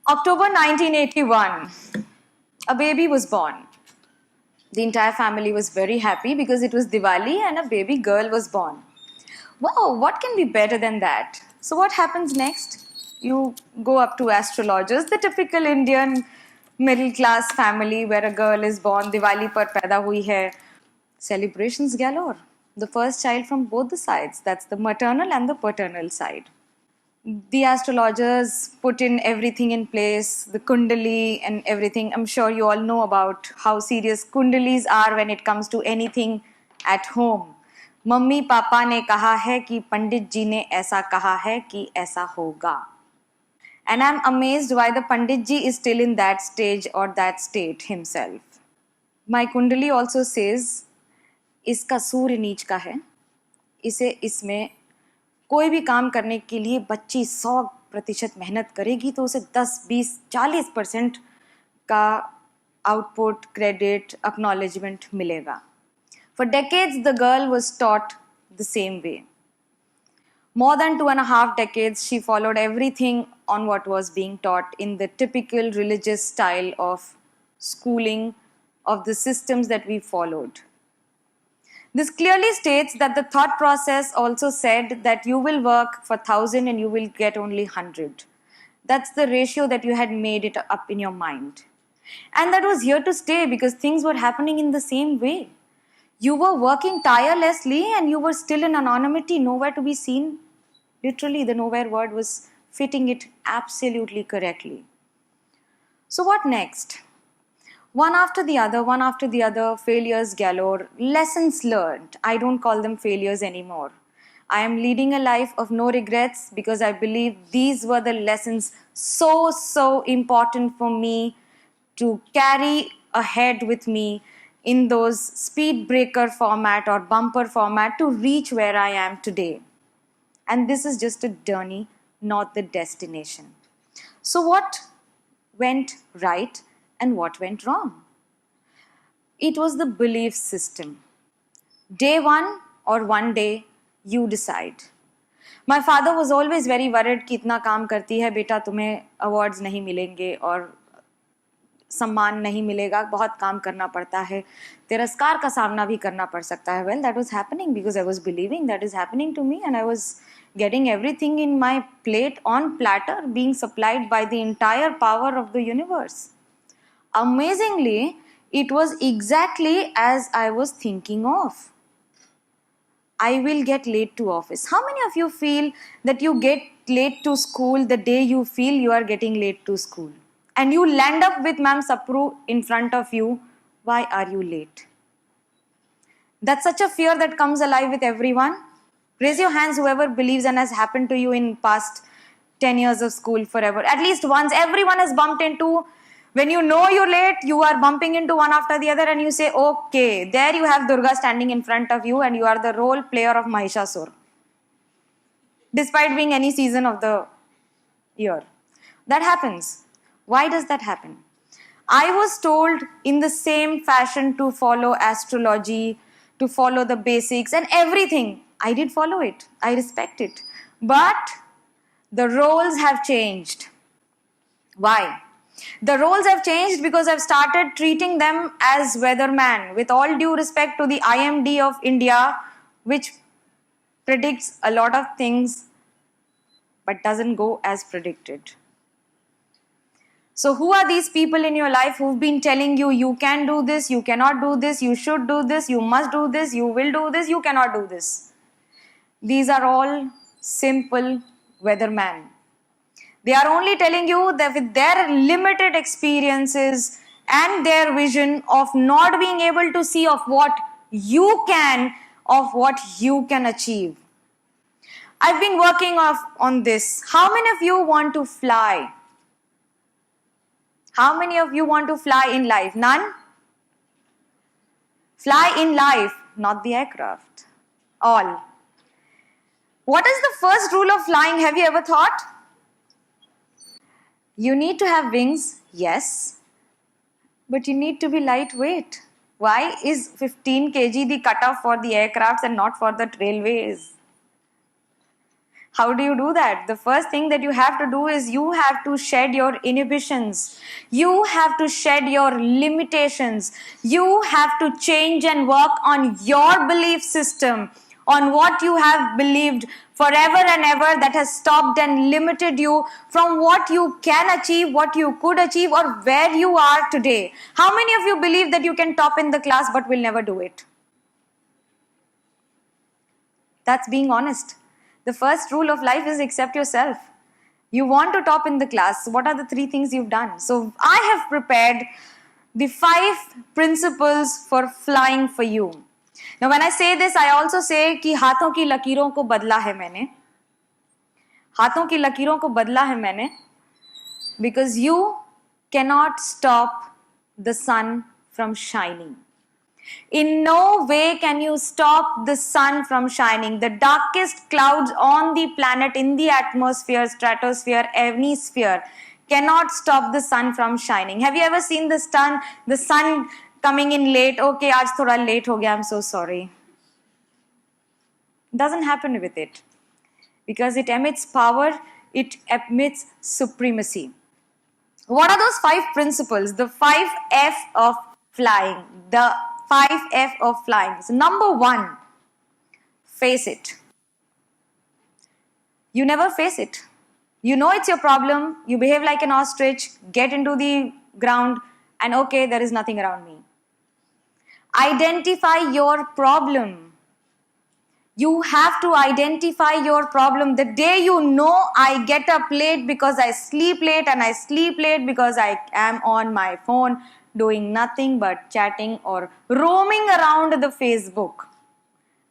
October 1981, a baby was born. The entire family was very happy because it was Diwali and a baby girl was born. Wow, what can be better than that? So, what happens next? You go up to astrologers, the typical Indian middle class family where a girl is born, Diwali par paida hui hai. Celebrations galore. The first child from both the sides, that's the maternal and the paternal side. The astrologers put in everything in place, the kundali and everything. I'm sure you all know about how serious kundalis are when it comes to anything at home. Mummy papa ने कहा है कि पंडित जी ने ऐसा कहा है कि ऐसा होगा. And I'm amazed why the Pandit ji is still in that stage or that state himself. My kundali also says, इसका सूर्य नीच का है, इसे इसमें कोई भी काम करने के लिए बच्ची 100% मेहनत करेगी तो उसे 10, 20, 40% का आउटपुट, क्रेडिट, एक्नॉलेजमेंट मिलेगा. For decades, the girl was taught the same way. More than 2.5 decades, she followed everything on what was being taught in the typical religious style of schooling, of the systems that we followed. This clearly states that the thought process also said that you will work for 1,000 and you will get only 100. That's the ratio that you had made it up in your mind. And that was here to stay because things were happening in the same way. You were working tirelessly and you were still in anonymity, nowhere to be seen. Literally, the nowhere word was fitting it absolutely correctly. So, what next? One after the other, failures galore, lessons learned. I don't call them failures anymore. I am leading a life of no regrets because I believe these were the lessons so important for me to carry ahead with me in those speed breaker format or bumper format to reach where I am today. And this is just a journey, not the destination. So what went right and what went wrong? It was the belief system. Day one or one day, you decide. My father was always very worried कि इतना काम करती है बेटा तुम्हें awards नहीं मिलेंगे और सम्मान नहीं मिलेगा, बहुत काम करना पड़ता है, तिरस्कार का सामना भी करना पड़ सकता है. Well, that was happening because I was believing that is happening to me and I was getting everything in my plate on platter being supplied by the entire power of the universe. Amazingly, it was exactly as I was thinking of. I will get late to office. How many of you feel that you get late to school the day you feel you are getting late to school? And you land up with Ma'am Sapru in front of you. Why are you late? That's such a fear that comes alive with everyone. Raise your hands whoever believes and has happened to you in past 10 years of school forever. At least once everyone has bumped into. When you know you're late, you are bumping into one after the other and you say, okay, there you have Durga standing in front of you and you are the role player of Mahishasur. Despite being any season of the year. That happens. Why does that happen? I was told in the same fashion to follow astrology, to follow the basics and everything. I did follow it. I respect it. But the roles have changed. Why? The roles have changed because I've started treating them as weatherman with all due respect to the IMD of India, which predicts a lot of things but doesn't go as predicted. So who are these people in your life who've been telling you, you can do this, you cannot do this, you should do this, you must do this, you will do this, you cannot do this? These are all simple weathermen. They are only telling you that with their limited experiences and their vision of not being able to see of what you can, of what you can achieve. I've been working on this. How many of you want to fly? How many of you want to fly in life? None? Fly in life, not the aircraft. All. What is the first rule of flying? Have you ever thought? You need to have wings, yes, but you need to be lightweight. Why is 15 kg the cutoff for the aircrafts and not for the railways? How do you do that? The first thing that you have to do is you have to shed your inhibitions. You have to shed your limitations. You have to change and work on your belief system, on what you have believed forever and ever that has stopped and limited you from what you can achieve, what you could achieve, or where you are today. How many of you believe that you can top in the class but will never do it? That's being honest. The first rule of life is accept yourself. You want to top in the class. What are the 3 things you've done? So I have prepared the 5 principles for flying for you. Now when I say this, I also say कि हाथों की लकीरों को बदला है मैंने. हाथों की लकीरों को बदला है मैंने. Because you cannot stop the sun from shining. In no way can you stop the sun from shining. The darkest clouds on the planet, in the atmosphere, stratosphere, any sphere, cannot stop the sun from shining. Have you ever seen the sun coming in late? Okay, aaj thoda late ho gaya, I'm so sorry. Doesn't happen with it. Because it emits power, it emits supremacy. What are those 5 principles? The 5 F of flying. The 5 F of flying. So number 1, face it. You never face it. You know it's your problem. You behave like an ostrich, get into the ground, and okay, there is nothing around me. Identify your problem. You have to identify your problem. The day you know I get up late because I sleep late, and I sleep late because I am on my phone doing nothing but chatting or roaming around the Facebook.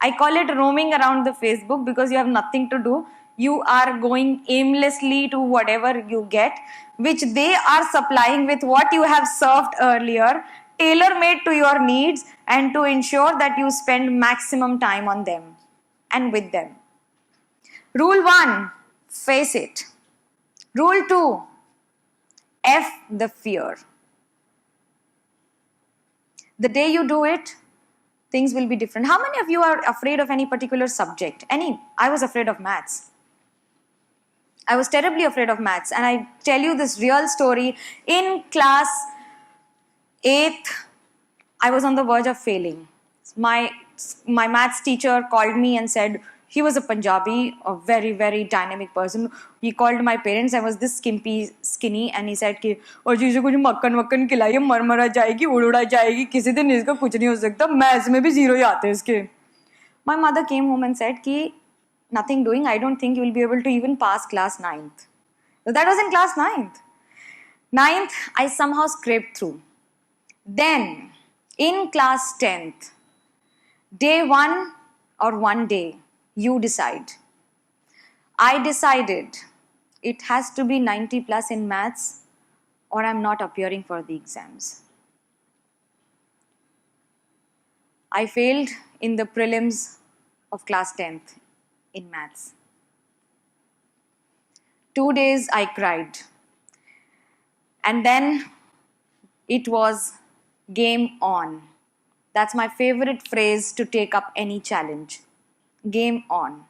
I call it roaming around the Facebook because you have nothing to do. You are going aimlessly to whatever you get, which they are supplying with what you have served earlier, tailor-made to your needs, and to ensure that you spend maximum time on them and with them. Rule 1, face it. Rule 2, F the fear. The day you do it, things will be different. How many of you are afraid of any particular subject? I was afraid of maths. I was terribly afraid of maths. And I tell you this real story. In class 8th, I was on the verge of failing. My maths teacher called me and said, he was a Punjabi, a very, very dynamic person. He called my parents. I was this skinny, and he said कि और जी कुछ मक्खन खिलाइए, मर जाएगी, उड़ा जाएगी, किसी दिन इसका कुछ नहीं हो सकता, मैथ्स में भी 0 ही आते हैं इसके. My mother came home and said कि nothing doing, I don't think you will be able to even pass class 9th. So that was in class 9th. 9th, I somehow scraped through. Then, in class 10th, day 1 or one day, you decide. I decided it has to be 90 plus in maths or I'm not appearing for the exams. I failed in the prelims of class 10th in maths. 2 days I cried. And then it was game on. That's my favorite phrase to take up any challenge. Game on.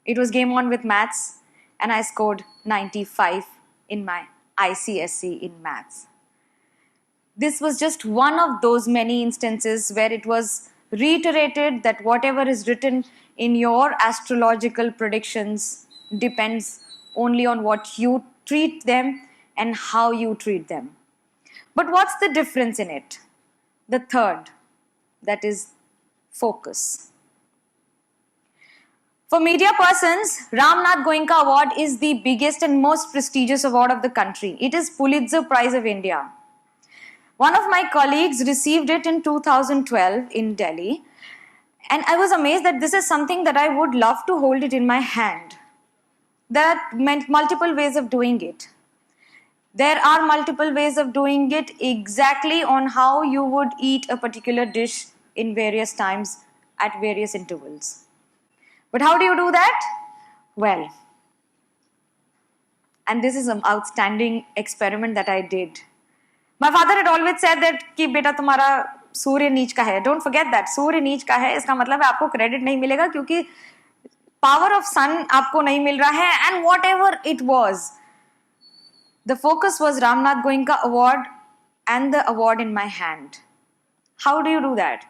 It was game on with maths, and I scored 95 in my ICSE in maths. This was just one of those many instances where it was reiterated that whatever is written in your astrological predictions depends only on what you treat them and how you treat them. But what's the difference in it? The third, that is focus. For media persons, Ramnath Goenka Award is the biggest and most prestigious award of the country. It is Pulitzer Prize of India. One of my colleagues received it in 2012 in Delhi, and I was amazed that this is something that I would love to hold it in my hand. There are multiple ways of doing it. There are multiple ways of doing it exactly on how you would eat a particular dish in various times at various intervals. But how do you do that? Well, and this is an outstanding experiment that I did. My father had always said that कि बेटा तुम्हारा सूर्य नीच का है. Don't forget that. सूर्य नीच का है, इसका मतलब है आपको क्रेडिट नहीं मिलेगा क्योंकि पावर ऑफ सन आपको नहीं मिल रहा है, and what ever it was, the focus was Ramnath Goenka award and the award in my hand. How do you do that?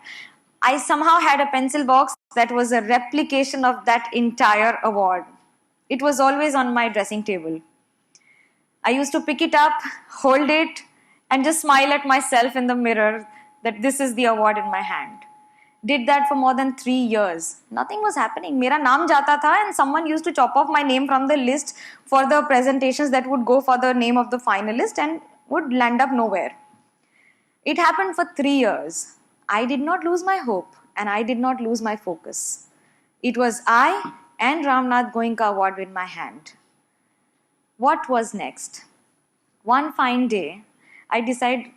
I somehow had a pencil box that was a replication of that entire award. It was always on my dressing table. I used to pick it up, hold it, and just smile at myself in the mirror that this is the award in my hand. Did that for more than 3 years. Nothing was happening. मेरा नाम जाता था and someone used to chop off my name from the list for the presentations that would go for the name of the finalist and would land up nowhere. It happened for 3 years. I did not lose my hope and I did not lose my focus. It was I and Ramnath Goenka award in my hand. What was next? One fine day, I decided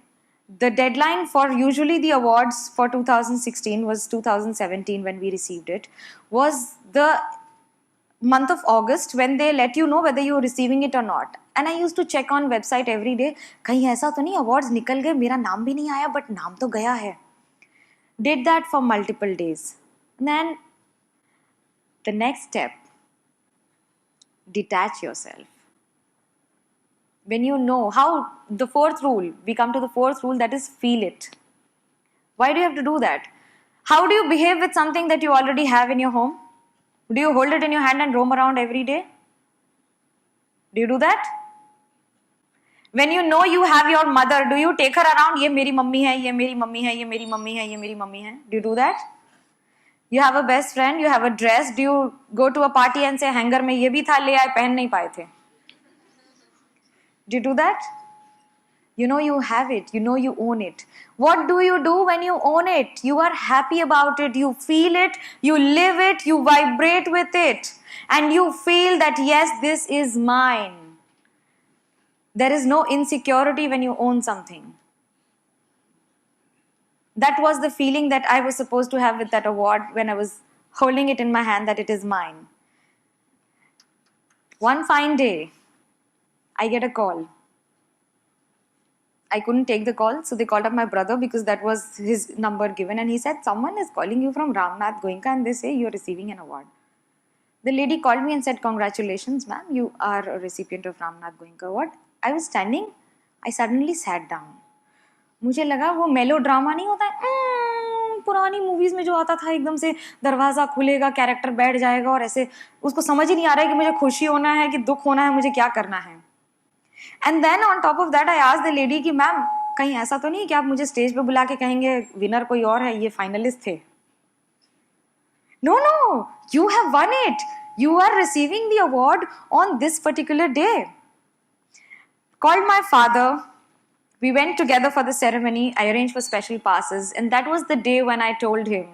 the deadline for usually the awards for 2016 was 2017 when we received it, was the month of August when they let you know whether you're receiving it or not. And I used to check on website every day, कहीं ऐसा तो नहीं awards निकल गए, मेरा नाम भी नहीं आया but नाम तो गया है. Did that for multiple days. And then the next step, detach yourself. When you know how, the fourth rule, we come to the fourth rule, that is feel it. Why do you have to do that? How do you behave with something that you already have in your home? Do you hold it in your hand and roam around every day? Do you do that? When you know you have your mother, do you take her around? ये मेरी mummy है, ये मेरी mummy है, ये मेरी mummy है, ये मेरी मम्मी है. Do you do that? You have a best friend, you have a dress. Do you go to a party and say, hanger में ये भी था, ले आए, पहन नहीं पाए थे? Do you do that? You know you have it. You know you own it. What do you do when you own it? You are happy about it. You feel it. You live it. You vibrate with it. And you feel that, yes, this is mine. There is no insecurity when you own something. That was the feeling that I was supposed to have with that award when I was holding it in my hand, that it is mine. One fine day, I get a call. I couldn't take the call, so they called up my brother because that was his number given, and he said, someone is calling you from Ramnath Goenka and they say you're receiving an award. The lady called me and said, congratulations, ma'am, you are a recipient of Ramnath Goenka award. I was standing, I suddenly sat down. मुझे लगा वो मेलो drama नहीं होता है पुरानी movies में जो आता था, एकदम से दरवाजा खुलेगा, कैरेक्टर बैठ जाएगा और ऐसे उसको समझ ही नहीं आ रहा है कि मुझे खुशी होना है कि दुख होना है, मुझे क्या करना है. And then on top of that I asked the lady कि मैम कहीं ऐसा तो नहीं कि आप मुझे स्टेज पे बुला के कहेंगे विनर कोई और है, ये फाइनलिस्ट थे. No, no, you have won it. You are receiving the award on this particular day. Called my father. We went together for the ceremony. I arranged for special passes. And that was the day when I told him,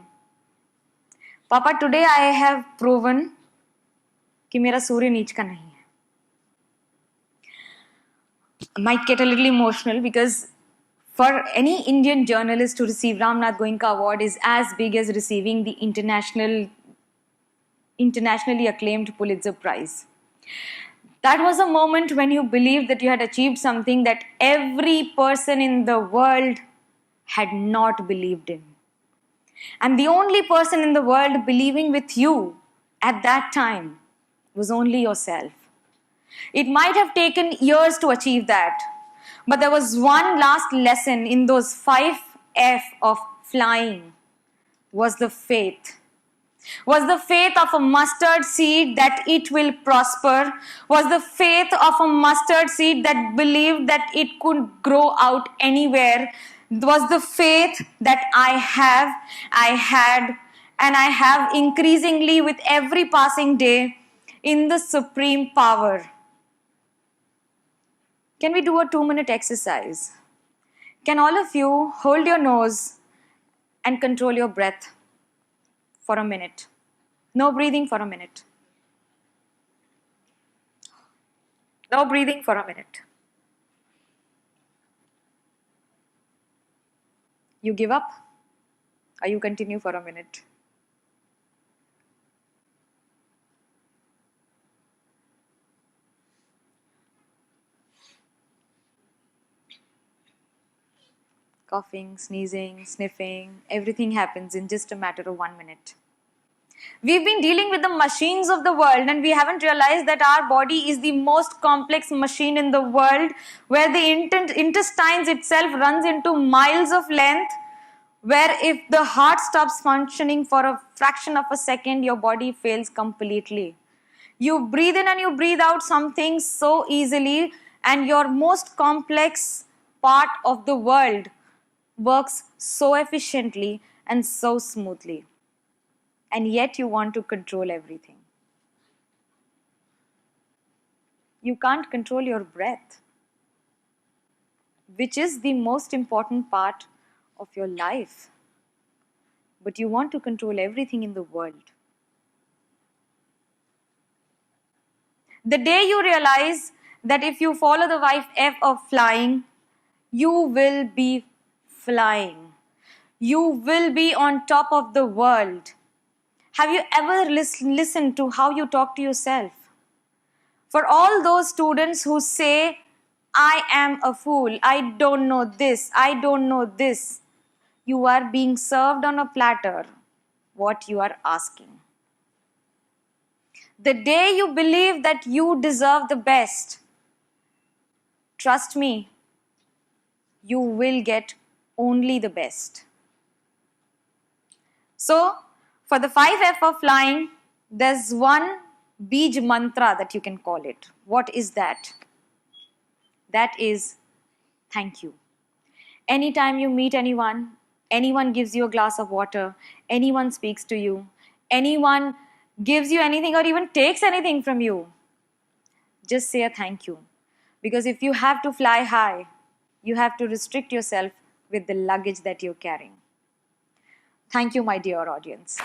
Papa, today I have proven कि मेरा सूर्य नीच का नहीं है. I might get a little emotional because for any Indian journalist to receive Ramnath Goenka Award is as big as receiving the internationally acclaimed Pulitzer Prize. That was a moment when you believed that you had achieved something that every person in the world had not believed in. And the only person in the world believing with you at that time was only yourself. It might have taken years to achieve that, but there was one last lesson in those 5F of flying, was the faith. Was the faith of a mustard seed that it will prosper? Was the faith of a mustard seed that believed that it could grow out anywhere? Was the faith that I had, and I have increasingly with every passing day in the supreme power. Can we do a 2-minute exercise? Can all of you hold your nose and control your breath for a minute? No breathing for a minute. No breathing for a minute. You give up or you continue for a minute? Coughing, sneezing, sniffing, everything happens in just a matter of 1 minute. We've been dealing with the machines of the world and we haven't realized that our body is the most complex machine in the world, where the intestines itself runs into miles of length, where if the heart stops functioning for a fraction of a second, your body fails completely. You breathe in and you breathe out something so easily, and your most complex part of the world works so efficiently and so smoothly. And yet you want to control everything. You can't control your breath, which is the most important part of your life. But you want to control everything in the world. The day you realize that if you follow the 5F of flying, you will be flying. You will be on top of the world. Have you ever listened to how you talk to yourself? For all those students who say, I am a fool, I don't know this, I don't know this, you are being served on a platter what you are asking. The day you believe that you deserve the best, trust me, you will get only the best. So, for the 5F of flying, there's one Bij mantra that you can call it. What is that? That is thank you. Anytime you meet anyone, anyone gives you a glass of water, anyone speaks to you, anyone gives you anything or even takes anything from you, just say a thank you. Because if you have to fly high, you have to restrict yourself with the luggage that you're carrying. Thank you, my dear audience.